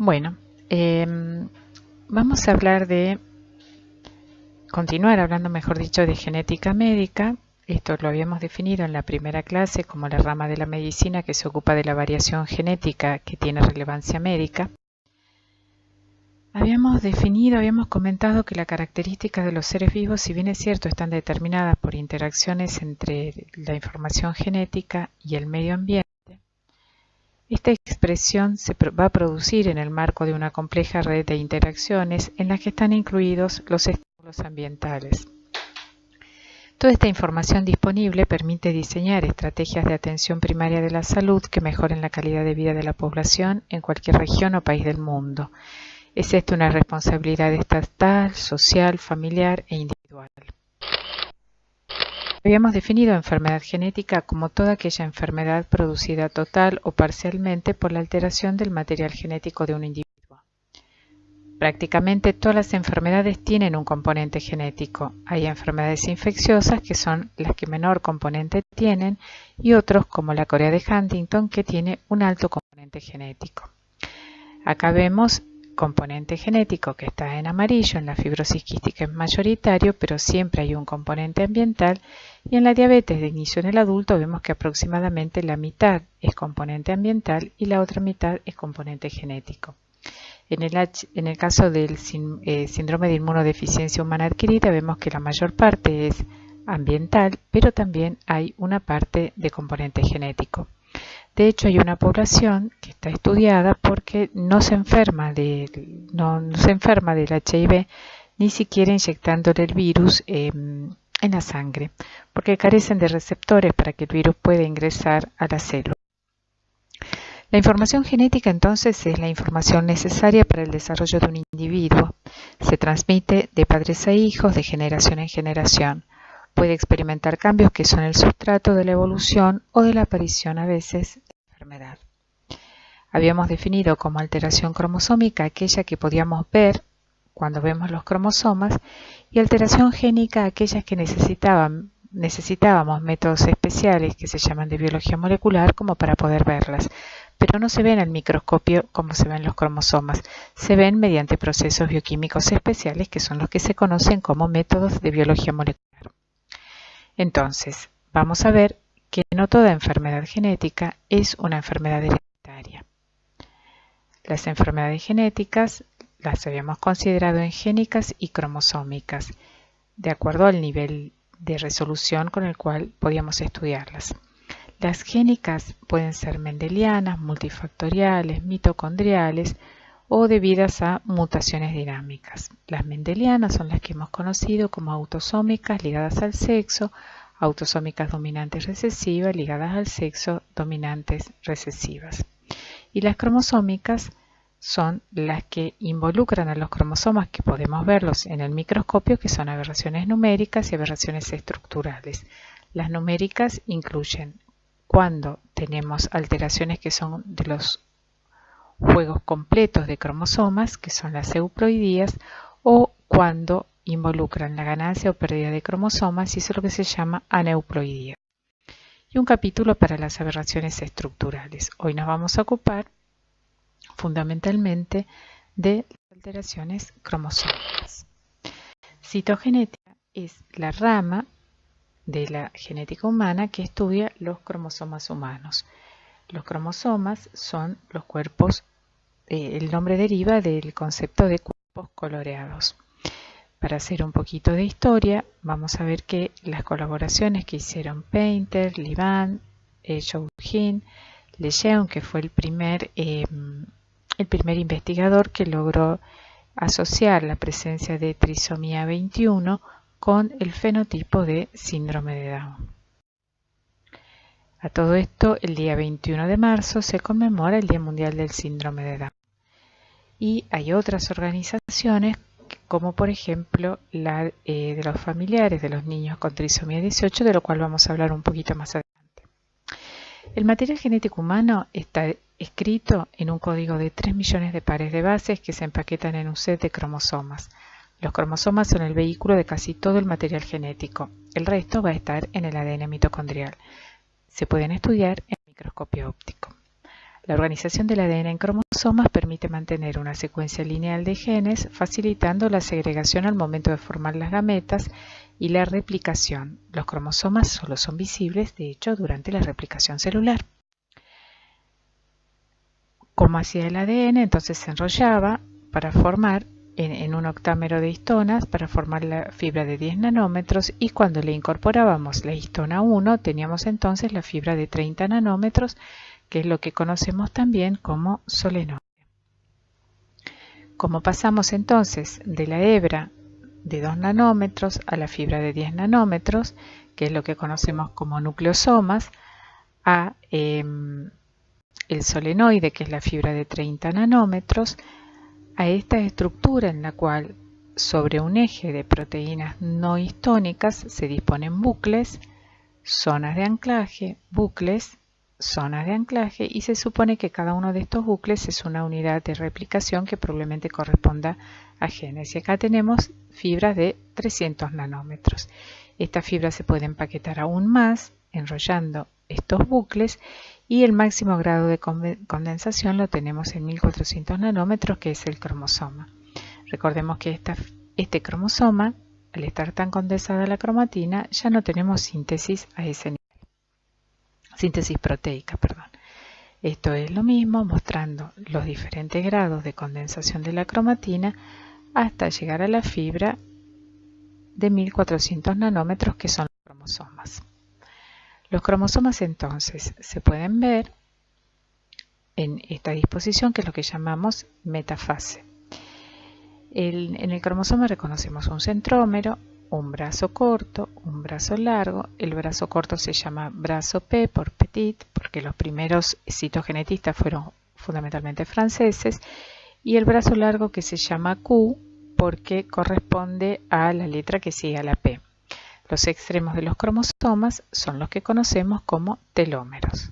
Bueno, vamos a continuar hablando, mejor dicho, de genética médica. Esto lo habíamos definido en la primera clase como la rama de la medicina que se ocupa de la variación genética que tiene relevancia médica. Habíamos comentado que la característica de los seres vivos, si bien es cierto, están determinadas por interacciones entre la información genética y el medio ambiente. Esta expresión se va a producir en el marco de una compleja red de interacciones en las que están incluidos los estímulos ambientales. Toda esta información disponible permite diseñar estrategias de atención primaria de la salud que mejoren la calidad de vida de la población en cualquier región o país del mundo. Es esta una responsabilidad estatal, social, familiar e individual. Habíamos definido enfermedad genética como toda aquella enfermedad producida total o parcialmente por la alteración del material genético de un individuo. Prácticamente todas las enfermedades tienen un componente genético. Hay enfermedades infecciosas que son las que menor componente tienen y otros como la corea de Huntington que tiene un alto componente genético. Acá vemos componente genético que está en amarillo, en la fibrosis quística es mayoritario, pero siempre hay un componente ambiental, y en la diabetes de inicio en el adulto vemos que aproximadamente la mitad es componente ambiental y la otra mitad es componente genético. En el caso del síndrome de inmunodeficiencia humana adquirida vemos que la mayor parte es ambiental, pero también hay una parte de componente genético. De hecho, hay una población que está estudiada porque no se enferma del HIV, ni siquiera inyectándole el virus en la sangre, porque carecen de receptores para que el virus pueda ingresar a la célula. La información genética entonces es la información necesaria para el desarrollo de un individuo. Se transmite de padres a hijos, de generación en generación. Puede experimentar cambios que son el sustrato de la evolución o de la aparición a veces de la enfermedad. Habíamos definido como alteración cromosómica aquella que podíamos ver cuando vemos los cromosomas y alteración génica aquellas que necesitábamos métodos especiales que se llaman de biología molecular como para poder verlas, pero no se ven al microscopio como se ven los cromosomas, se ven mediante procesos bioquímicos especiales que son los que se conocen como métodos de biología molecular. Entonces, vamos a ver que no toda enfermedad genética es una enfermedad hereditaria. Las enfermedades genéticas las habíamos considerado engénicas y cromosómicas, de acuerdo al nivel de resolución con el cual podíamos estudiarlas. Las génicas pueden ser mendelianas, multifactoriales, mitocondriales o debidas a mutaciones dinámicas. Las mendelianas son las que hemos conocido como autosómicas ligadas al sexo, autosómicas dominantes recesivas ligadas al sexo, dominantes recesivas. Y las cromosómicas son las que involucran a los cromosomas que podemos verlos en el microscopio, que son aberraciones numéricas y aberraciones estructurales. Las numéricas incluyen cuando tenemos alteraciones que son de los juegos completos de cromosomas, que son las euploidías, o cuando involucran la ganancia o pérdida de cromosomas, y eso es lo que se llama aneuploidía. Y un capítulo para las aberraciones estructurales. Hoy nos vamos a ocupar fundamentalmente de las alteraciones cromosómicas. Citogenética es la rama de la genética humana que estudia los cromosomas humanos. Los cromosomas son los cuerpos, el nombre deriva del concepto de cuerpos coloreados. Para hacer un poquito de historia, vamos a ver que las colaboraciones que hicieron Painter, Liban, Joughin, Lejeune, que fue el primer investigador que logró asociar la presencia de trisomía 21 con el fenotipo de síndrome de Down. A todo esto, el día 21 de marzo se conmemora el Día Mundial del Síndrome de Down. Y hay otras organizaciones, como por ejemplo la de los familiares de los niños con trisomía 18, de lo cual vamos a hablar un poquito más adelante. El material genético humano está escrito en un código de 3 millones de pares de bases que se empaquetan en un set de cromosomas. Los cromosomas son el vehículo de casi todo el material genético. El resto va a estar en el ADN mitocondrial. Se pueden estudiar en microscopio óptico. La organización del ADN en cromosomas permite mantener una secuencia lineal de genes, facilitando la segregación al momento de formar las gametas y la replicación. Los cromosomas solo son visibles, de hecho, durante la replicación celular. ¿Cómo hacía el ADN? Entonces se enrollaba para formar en un octámero de histonas para formar la fibra de 10 nanómetros, y cuando le incorporábamos la histona 1 teníamos entonces la fibra de 30 nanómetros, que es lo que conocemos también como solenoide. Como pasamos entonces de la hebra de 2 nanómetros a la fibra de 10 nanómetros, que es lo que conocemos como nucleosomas, a el solenoide, que es la fibra de 30 nanómetros, a esta estructura en la cual sobre un eje de proteínas no histónicas se disponen bucles, zonas de anclaje, bucles, zonas de anclaje, y se supone que cada uno de estos bucles es una unidad de replicación que probablemente corresponda a genes. Y acá tenemos fibras de 300 nanómetros. Estas fibras se pueden empaquetar aún más enrollando estos bucles, y el máximo grado de condensación lo tenemos en 1400 nanómetros, que es el cromosoma. Recordemos que este cromosoma, al estar tan condensada la cromatina, ya no tenemos síntesis a ese nivel. Síntesis proteica, perdón. Esto es lo mismo, mostrando los diferentes grados de condensación de la cromatina hasta llegar a la fibra de 1400 nanómetros, que son los cromosomas. Los cromosomas entonces se pueden ver en esta disposición, que es lo que llamamos metafase. En el cromosoma reconocemos un centrómero, un brazo corto, un brazo largo. El brazo corto se llama brazo P por petit, porque los primeros citogenetistas fueron fundamentalmente franceses, y el brazo largo, que se llama Q, porque corresponde a la letra que sigue a la P. Los extremos de los cromosomas son los que conocemos como telómeros.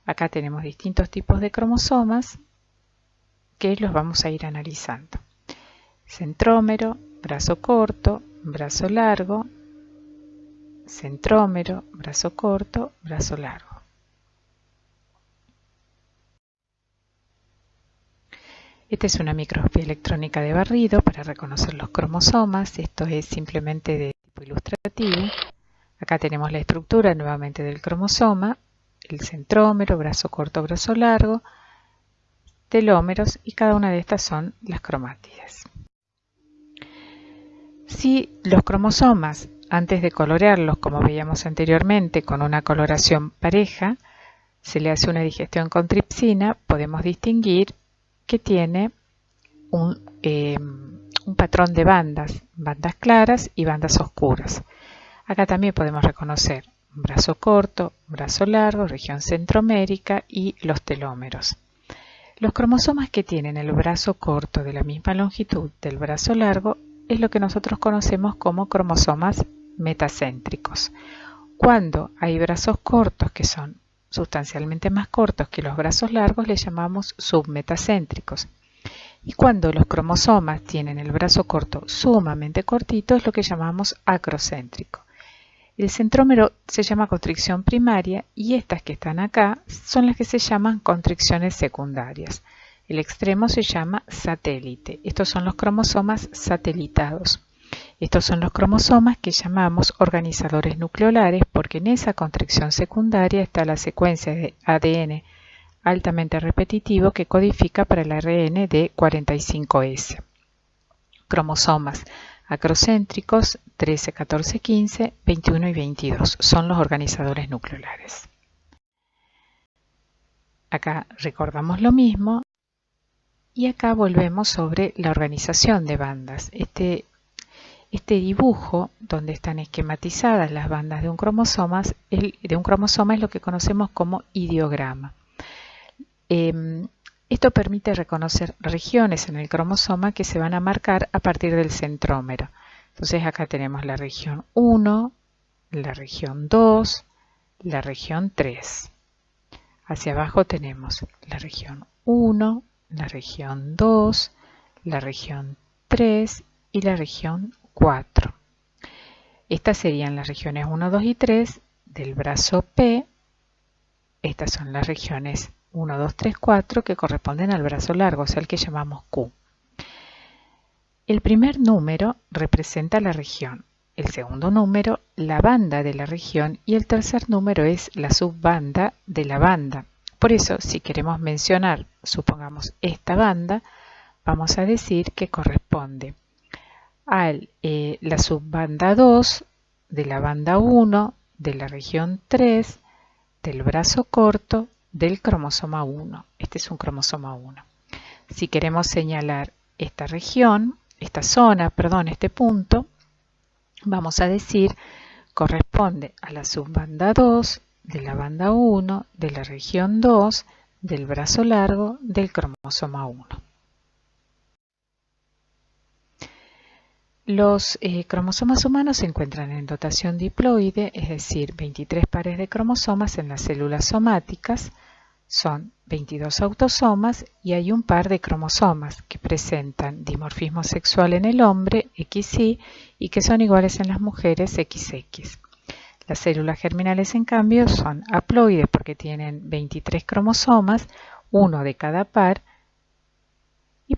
Acá tenemos distintos tipos de cromosomas que los vamos a ir analizando. Centrómero, brazo corto, brazo largo, centrómero, brazo corto, brazo largo. Esta es una microscopía electrónica de barrido para reconocer los cromosomas. Esto es simplemente de tipo ilustrativo. Acá tenemos la estructura nuevamente del cromosoma, el centrómero, brazo corto, brazo largo, telómeros, y cada una de estas son las cromátides. Si los cromosomas, antes de colorearlos, como veíamos anteriormente, con una coloración pareja, se le hace una digestión con tripsina, podemos distinguir que tiene un patrón de bandas claras y bandas oscuras. Acá también podemos reconocer brazo corto, brazo largo, región centromérica y los telómeros. Los cromosomas que tienen el brazo corto de la misma longitud del brazo largo es lo que nosotros conocemos como cromosomas metacéntricos. Cuando hay brazos cortos que son sustancialmente más cortos que los brazos largos, les llamamos submetacéntricos. Y cuando los cromosomas tienen el brazo corto sumamente cortito, es lo que llamamos acrocéntrico. El centrómero se llama constricción primaria, y estas que están acá son las que se llaman constricciones secundarias. El extremo se llama satélite. Estos son los cromosomas satelitados. Estos son los cromosomas que llamamos organizadores nucleolares, porque en esa constricción secundaria está la secuencia de ADN altamente repetitivo que codifica para el ARN de 45S. Cromosomas acrocéntricos 13, 14, 15, 21 y 22 son los organizadores nucleolares. Acá recordamos lo mismo, y acá volvemos sobre la organización de bandas. Este dibujo donde están esquematizadas las bandas de un cromosoma es lo que conocemos como ideograma. Esto permite reconocer regiones en el cromosoma que se van a marcar a partir del centrómero. Entonces acá tenemos la región 1, la región 2, la región 3. Hacia abajo tenemos la región 1, la región 2, la región 3 y la región 4. Estas serían las regiones 1, 2 y 3 del brazo P estas son las regiones 1, 2, 3, 4 que corresponden al brazo largo, o sea, el que llamamos Q. El primer número representa la región, el segundo número la banda de la región y el tercer número es la subbanda de la banda. Por eso, si queremos mencionar, supongamos, esta banda, vamos a decir que corresponde a la subbanda 2 de la banda 1 de la región 3 del brazo corto del cromosoma 1. Este es un cromosoma 1. Si queremos señalar esta región, este punto, vamos a decir corresponde a la subbanda 2 de la banda 1 de la región 2 del brazo largo del cromosoma 1. Los cromosomas humanos se encuentran en dotación diploide, es decir, 23 pares de cromosomas en las células somáticas, son 22 autosomas y hay un par de cromosomas que presentan dimorfismo sexual en el hombre, XY, y que son iguales en las mujeres, XX. Las células germinales, en cambio, son haploides porque tienen 23 cromosomas, uno de cada par, y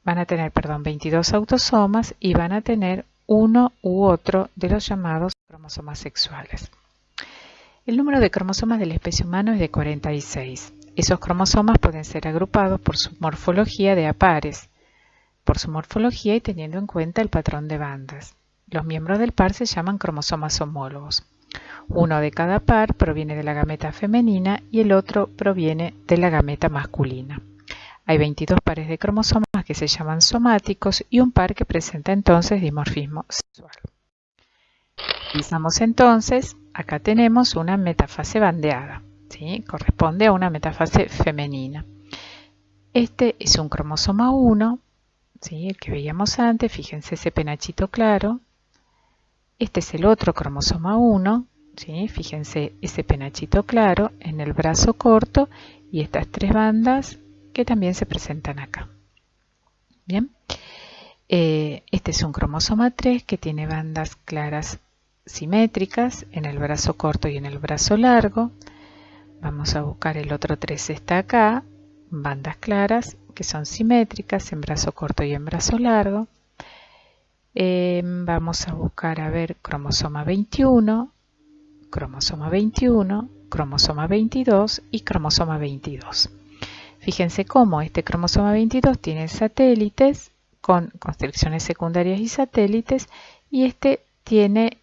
van a tener 22 autosomas y van a tener uno u otro de los llamados cromosomas sexuales. El número de cromosomas de la especie humana es de 46. Esos cromosomas pueden ser agrupados por su morfología de pares, por su morfología y teniendo en cuenta el patrón de bandas. Los miembros del par se llaman cromosomas homólogos. Uno de cada par proviene de la gameta femenina y el otro proviene de la gameta masculina. Hay 22 pares de cromosomas que se llaman somáticos y un par que presenta entonces dimorfismo sexual. Revisamos entonces, acá tenemos una metafase bandeada, ¿sí? Corresponde a una metafase femenina. Este es un cromosoma 1, ¿sí? El que veíamos antes, fíjense ese penachito claro. Este es el otro cromosoma 1, ¿sí? Fíjense ese penachito claro en el brazo corto y estas tres bandas que también se presentan acá. Bien, este es un cromosoma 3 que tiene bandas claras simétricas en el brazo corto y en el brazo largo. Vamos a buscar el otro 3, está acá, bandas claras que son simétricas en brazo corto y en brazo largo. Vamos a buscar, a ver, cromosoma 21, cromosoma 21, cromosoma 22 y cromosoma 22. Fíjense cómo este cromosoma 22 tiene satélites con constricciones secundarias y satélites, y este tiene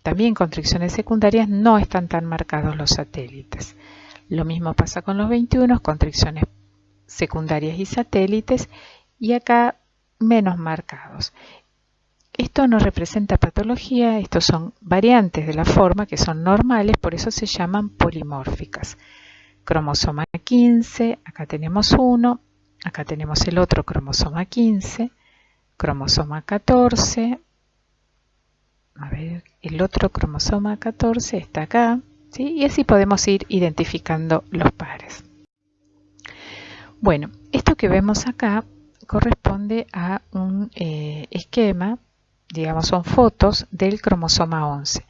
también constricciones secundarias, no están tan marcados los satélites. Lo mismo pasa con los 21, constricciones secundarias y satélites, y acá menos marcados. Esto no representa patología, estos son variantes de la forma que son normales, por eso se llaman polimórficas. Cromosoma 15, acá tenemos uno, acá tenemos el otro cromosoma 15, cromosoma 14, a ver, el otro cromosoma 14 está acá, ¿sí? Y así podemos ir identificando los pares. Bueno, esto que vemos acá corresponde a un esquema, digamos son fotos del cromosoma 11.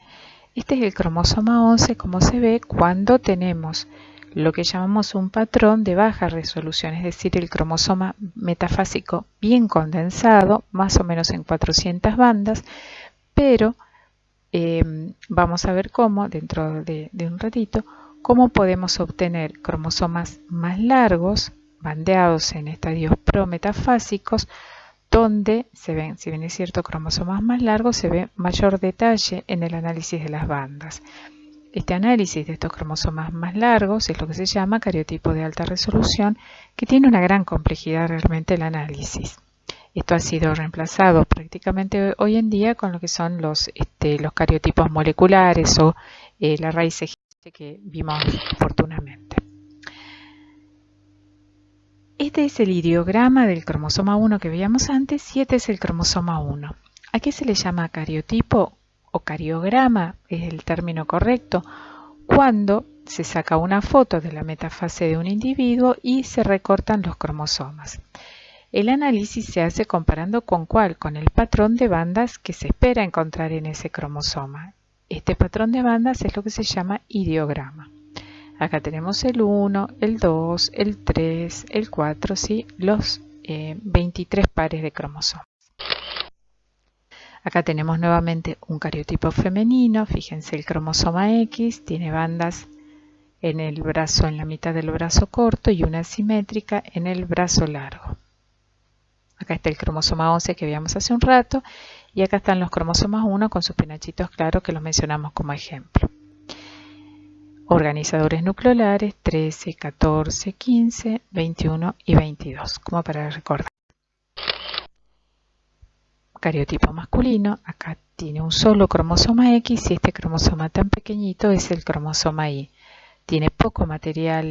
Este es el cromosoma 11, como se ve cuando tenemos lo que llamamos un patrón de baja resolución, es decir, el cromosoma metafásico bien condensado, más o menos en 400 bandas, pero vamos a ver cómo, dentro de un ratito, cómo podemos obtener cromosomas más largos, bandeados en estadios prometafásicos, donde se ven, si bien es cierto, cromosomas más largos, se ve mayor detalle en el análisis de las bandas. Este análisis de estos cromosomas más largos es lo que se llama cariotipo de alta resolución, que tiene una gran complejidad realmente el análisis. Esto ha sido reemplazado prácticamente hoy en día con lo que son los cariotipos moleculares o la raíz que vimos oportunamente. Este es el ideograma del cromosoma 1 que veíamos antes y este es el cromosoma 1. ¿A qué se le llama cariotipo o cariograma? Es el término correcto cuando se saca una foto de la metafase de un individuo y se recortan los cromosomas. El análisis se hace comparando con ¿cuál? Con el patrón de bandas que se espera encontrar en ese cromosoma. Este patrón de bandas es lo que se llama ideograma. Acá tenemos el 1, el 2, el 3, el 4, ¿sí? Los 23 pares de cromosomas. Acá tenemos nuevamente un cariotipo femenino. Fíjense, el cromosoma X tiene bandas en el brazo, en la mitad del brazo corto, y una simétrica en el brazo largo. Acá está el cromosoma 11 que veíamos hace un rato, y acá están los cromosomas 1 con sus penachitos claros que los mencionamos como ejemplo. Organizadores nucleolares 13, 14, 15, 21 y 22, como para recordar. Cariotipo masculino, acá tiene un solo cromosoma X y este cromosoma tan pequeñito es el cromosoma Y. Tiene poco material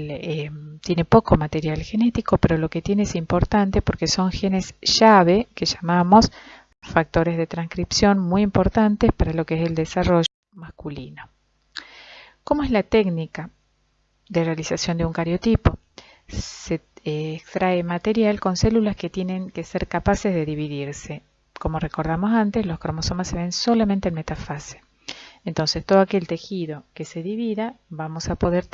genético, pero lo que tiene es importante porque son genes llave que llamamos factores de transcripción muy importantes para lo que es el desarrollo masculino. ¿Cómo es la técnica de realización de un cariotipo? Se extrae material con células que tienen que ser capaces de dividirse. Como recordamos antes, los cromosomas se ven solamente en metafase. Entonces, todo aquel tejido que se divida, vamos a poder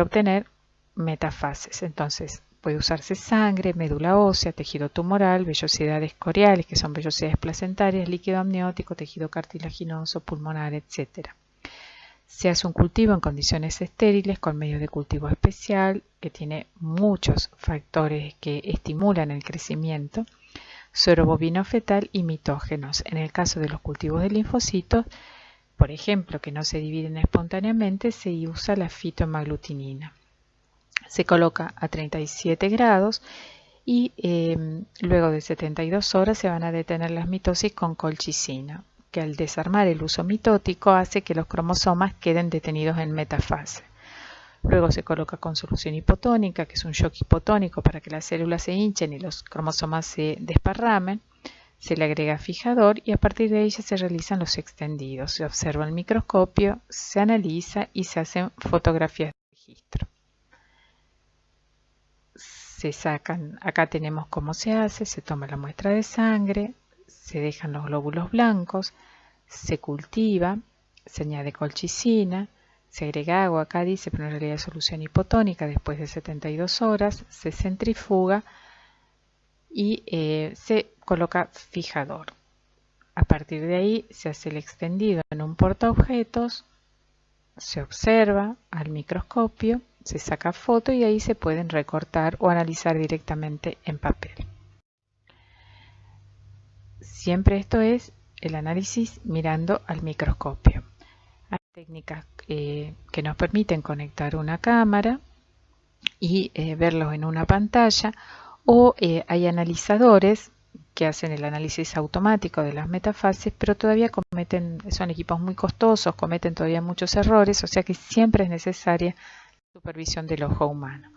obtener metafases. Entonces, puede usarse sangre, médula ósea, tejido tumoral, vellosidades coriales, que son vellosidades placentarias, líquido amniótico, tejido cartilaginoso, pulmonar, etc. Se hace un cultivo en condiciones estériles con medio de cultivo especial que tiene muchos factores que estimulan el crecimiento, suero bovino fetal y mitógenos. En el caso de los cultivos de linfocitos, por ejemplo, que no se dividen espontáneamente, se usa la fitohemaglutinina. Se coloca a 37 grados y luego de 72 horas se van a detener las mitosis con colchicina, que al desarmar el uso mitótico hace que los cromosomas queden detenidos en metafase. Luego se coloca con solución hipotónica, que es un shock hipotónico para que las células se hinchen y los cromosomas se desparramen. Se le agrega fijador y a partir de ella se realizan los extendidos. Se observa el microscopio, se analiza y se hacen fotografías de registro. Se sacan, acá tenemos cómo se hace, se toma la muestra de sangre, se dejan los glóbulos blancos, se cultiva, se añade colchicina, se agrega agua, acá dice, pero en realidad es solución hipotónica, después de 72 horas, se centrifuga y se coloca fijador. A partir de ahí se hace el extendido en un portaobjetos, se observa al microscopio, se saca foto y ahí se pueden recortar o analizar directamente en papel. Siempre esto es el análisis mirando al microscopio. Hay técnicas que nos permiten conectar una cámara y verlos en una pantalla, o hay analizadores que hacen el análisis automático de las metafases, pero todavía son equipos muy costosos, cometen todavía muchos errores, o sea que siempre es necesaria la supervisión del ojo humano.